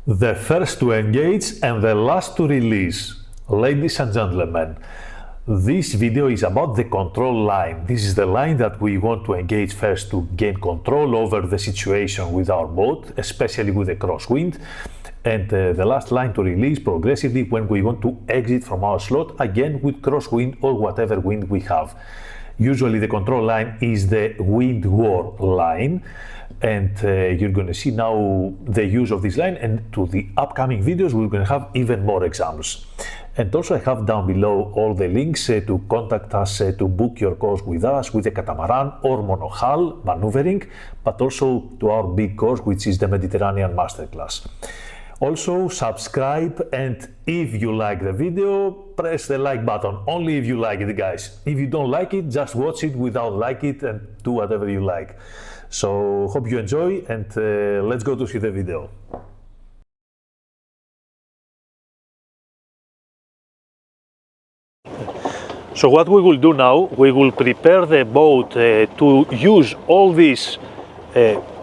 The first to engage and the last to release. Ladies and gentlemen, this video is about the control line. This is the line that we want to engage first to gain control over the situation with our boat, especially with the crosswind, and the last line to release progressively when we want to exit from our slot, again with crosswind or whatever wind we have. Usually the control line is the windward line, and you're going to see now the use of this line, and to the upcoming videos we're going to have even more examples. And also I have down below all the links to contact us to book your course with us with the catamaran or monohull maneuvering, but also to our big course, which is the Mediterranean Masterclass. Also subscribe, and if you like the video, press the like button, only if you like it, guys. If you don't like it, just watch it without like it and do whatever you like. So hope you enjoy, and let's go to see the video. So what we will do now, we will prepare the boat to use all this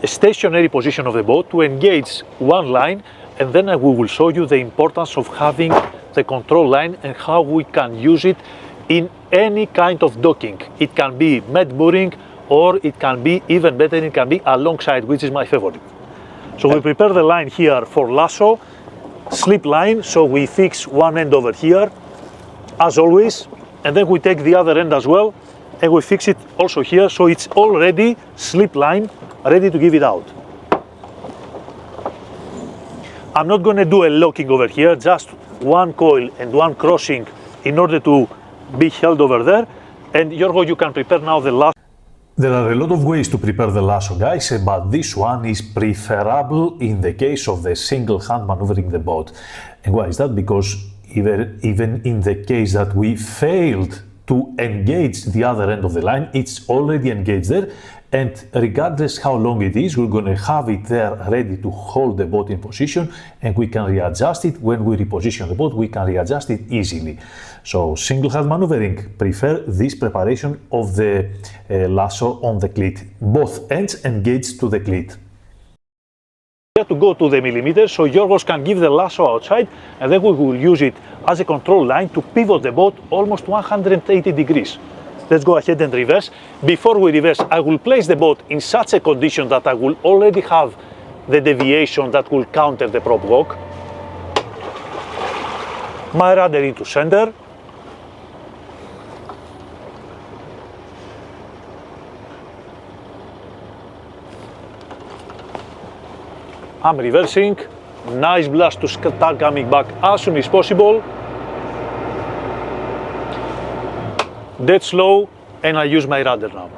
stationary position of the boat to engage one line, and then we will show you the importance of having the control line and how we can use it in any kind of docking. It can be med mooring, or it can be even better, it can be alongside, which is my favorite. So we prepare the line here for lasso, slip line, so we fix one end over here, as always, and then we take the other end as well, and we fix it also here, so it's already slip line, ready to give it out. I'm not going to do a locking over here, just one coil and one crossing in order to be held over there. And Yorgo, you can prepare now the lasso. There are a lot of ways to prepare the lasso, guys, but this one is preferable in the case of the single hand maneuvering the boat. And why is that? Because even in the case that we failed to engage the other end of the line, it's already engaged there, and regardless how long it is, we're going to have it there ready to hold the boat in position, and we can readjust it. When we reposition the boat, we can readjust it easily. So single hand maneuvering, prefer this preparation of the lasso on the cleat, both ends engaged to the cleat. To go to the millimeter, so Yorgos can give the lasso outside, and then we will use it as a control line to pivot the boat almost 180 degrees. Let's go ahead and reverse. Before we reverse, I will place the boat in such a condition that I will already have the deviation that will counter the prop walk. My rudder into center. I'm reversing, nice blast to start coming back as soon as possible. Dead slow, and I use my rudder now.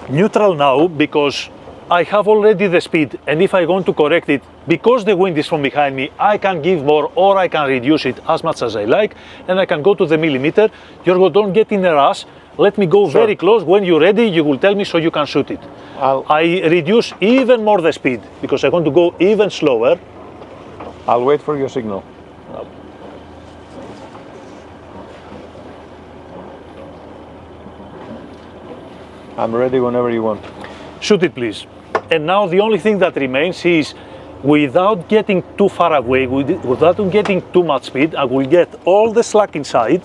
Neutral now, because I have already the speed, and if I want to correct it, because the wind is from behind me, I can give more or I can reduce it as much as I like, and I can go to the millimeter. Yorgo, don't get in a rush. Let me go very close. When you're ready, you will tell me so you can shoot it. I reduce even more the speed because I want to go even slower. I'll wait for your signal. I'm ready whenever you want. Shoot it, please. And now the only thing that remains is, without getting too far away, without getting too much speed, I will get all the slack inside.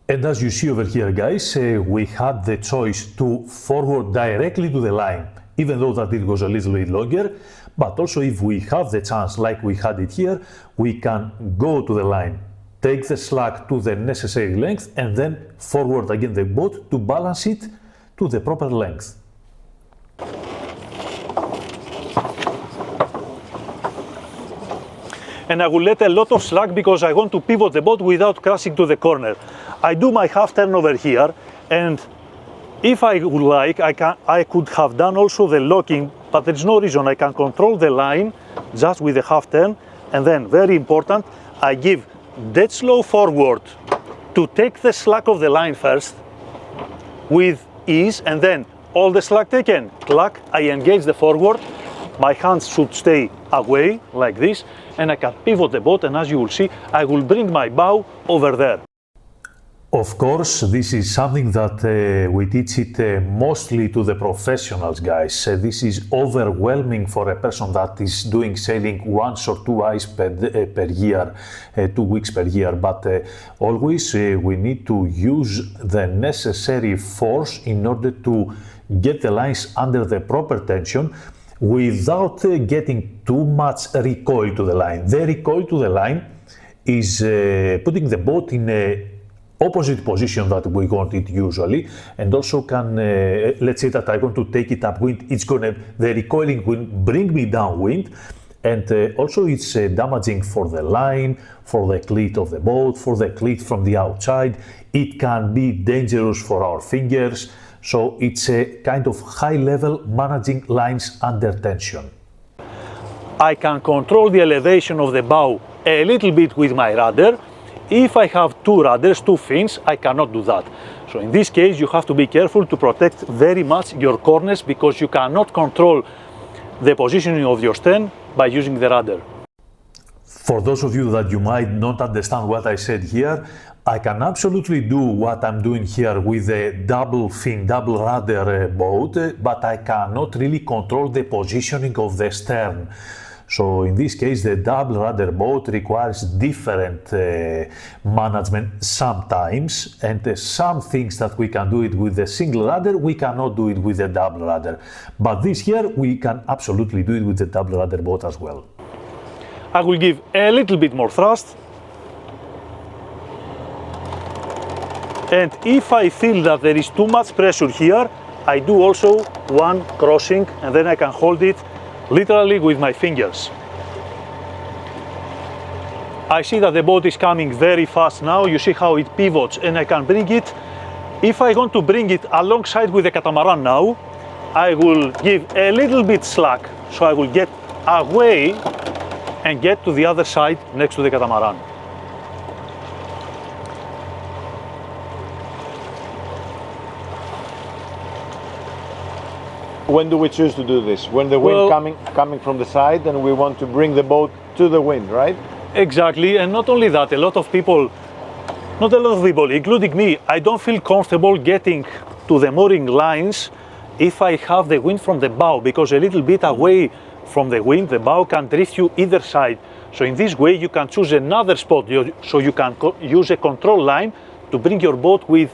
And as you see over here, guys, we had the choice to forward directly to the line, even though that it was a little bit longer, but also if we have the chance, like we had it here, we can go to the line, take the slack to the necessary length, and then forward again the boat to balance it to the proper length. And I will let a lot of slack because I want to pivot the boat without crashing to the corner. I do my half turn over here, and if I would like, I could have done also the locking, but there's no reason. I can control the line just with the half turn, and then, very important, I give dead slow forward to take the slack of the line first with ease, and then all the slack taken, clack, I engage the forward. My hands should stay away like this, and I can pivot the boat, and as you will see, I will bring my bow over there. Of course, this is something that we teach it mostly to the professionals, guys. This is overwhelming for a person that is doing sailing once or twice per year, 2 weeks per year. But always we need to use the necessary force in order to get the lines under the proper tension without getting too much recoil to the line. The recoil to the line is putting the boat in a opposite position that we want it usually, and also can, let's say that I want to take it upwind, the recoiling will bring me downwind, and also it's damaging for the line, for the cleat of the boat, for the cleat from the outside. It can be dangerous for our fingers, so it's a kind of high level managing lines under tension. I can control the elevation of the bow a little bit with my rudder. If I have two rudders, two fins, I cannot do that. So in this case, you have to be careful to protect very much your corners, because you cannot control the positioning of your stern by using the rudder. For those of you that you might not understand what I said here, I can absolutely do what I'm doing here with a double fin, double rudder boat, but I cannot really control the positioning of the stern. So in this case, the double rudder boat requires different management sometimes, and some things that we can do it with the single rudder, we cannot do it with the double rudder. But this here, we can absolutely do it with the double rudder boat as well. I will give a little bit more thrust. And if I feel that there is too much pressure here, I do also one crossing, and then I can hold it literally with my fingers. I see that the boat is coming very fast now. You see how it pivots, and I can bring it. If I want to bring it alongside with the catamaran now, I will give a little bit slack, so I will get away and get to the other side next to the catamaran. When do we choose to do this? When the wind coming from the side and we want to bring the boat to the wind, right? Exactly, and not only that, not a lot of people, including me, I don't feel comfortable getting to the mooring lines if I have the wind from the bow, because a little bit away from the wind, the bow can drift you either side. So in this way, you can choose another spot, so you can use a control line to bring your boat with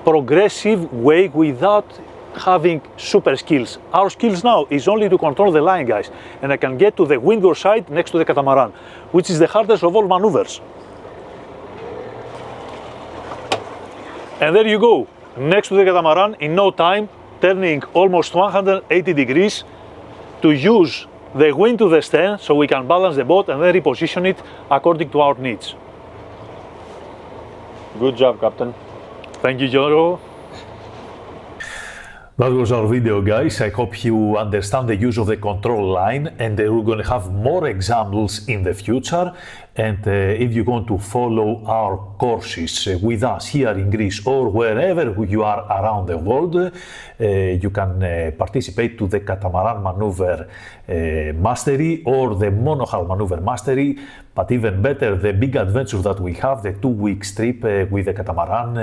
progressive way without having super skills. Our skills now is only to control the line, guys, and I can get to the windward side next to the catamaran, which is the hardest of all maneuvers. And there you go, next to the catamaran in no time, turning almost 180 degrees to use the wind to the stern so we can balance the boat and then reposition it according to our needs. Good job, Captain. Thank you, Giorgio. That was our video, guys. I hope you understand the use of the control line, and we're going to have more examples in the future. And if you want to follow our courses with us here in Greece or wherever you are around the world, you can participate to the catamaran maneuver mastery or the monohull maneuver mastery, but even better, the big adventure that we have, the 2-week trip with the catamaran,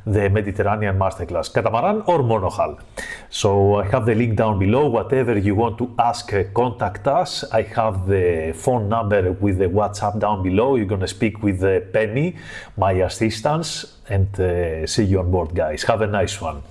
the Mediterranean masterclass, catamaran or monohull. So I have the link down below. Whatever you want to ask, contact us. I have the phone number with the WhatsApp down below. You're gonna speak with Penny, my assistant, and see you on board, guys. Have a nice one.